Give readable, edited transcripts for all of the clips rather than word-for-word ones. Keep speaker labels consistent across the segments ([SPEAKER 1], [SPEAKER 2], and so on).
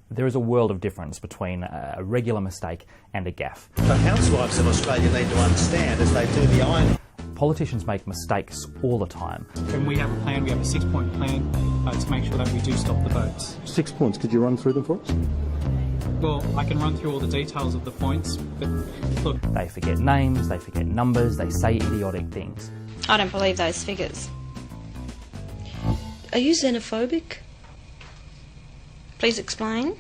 [SPEAKER 1] There is a world of difference between a regular mistake and a gaffe.
[SPEAKER 2] The housewives of Australia need to understand as they do the ironing.
[SPEAKER 1] Politicians make mistakes all the time.
[SPEAKER 3] When we have a plan, we have a 6-point plan to make sure that we do stop the votes.
[SPEAKER 4] 6 points, could you run through them for us?
[SPEAKER 3] Well, I can run through all the details of the points, but look...
[SPEAKER 1] They forget names, they forget numbers, they say idiotic things.
[SPEAKER 5] I don't believe those figures. Are you xenophobic? Please explain.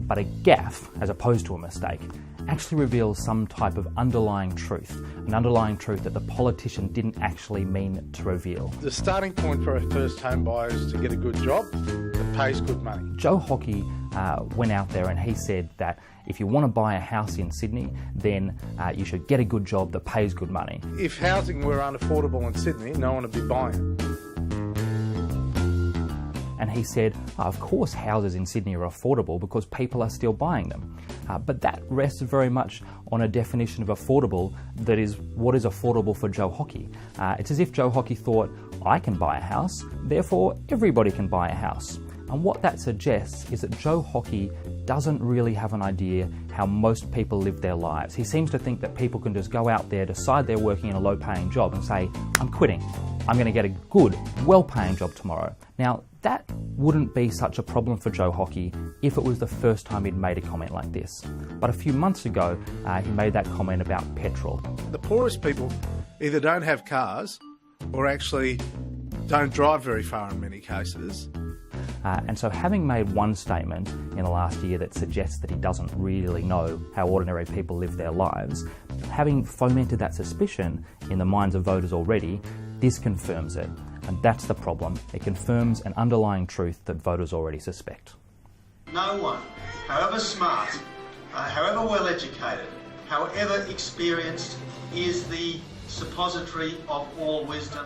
[SPEAKER 1] But a gaffe, as opposed to a mistake, actually reveals some type of underlying truth, an underlying truth that the politician didn't actually mean to reveal.
[SPEAKER 6] The starting point for a first home buyer is to get a good job that pays good money.
[SPEAKER 1] Joe Hockey went out there and he said that if you want to buy a house in Sydney, then you should get a good job that pays good money.
[SPEAKER 6] If housing were unaffordable in Sydney, no one would be buying.
[SPEAKER 1] And he said, of course houses in Sydney are affordable because people are still buying them. But that rests very much on a definition of affordable that is what is affordable for Joe Hockey. It's as if Joe Hockey thought, I can buy a house, therefore everybody can buy a house. And what that suggests is that Joe Hockey doesn't really have an idea how most people live their lives. He seems to think that people can just go out there, decide they're working in a low-paying job and say, I'm quitting. I'm going to get a good, well-paying job tomorrow. Now, that wouldn't be such a problem for Joe Hockey if it was the first time he'd made a comment like this. But a few months ago, he made that comment about petrol.
[SPEAKER 6] The poorest people either don't have cars or actually don't drive very far in many cases.
[SPEAKER 1] And so having made one statement in the last year that suggests that he doesn't really know how ordinary people live their lives, having fomented that suspicion in the minds of voters already, this confirms it. And that's the problem. It confirms an underlying truth that voters already suspect.
[SPEAKER 7] No one, however smart, however well educated, however experienced, is the suppository of all wisdom.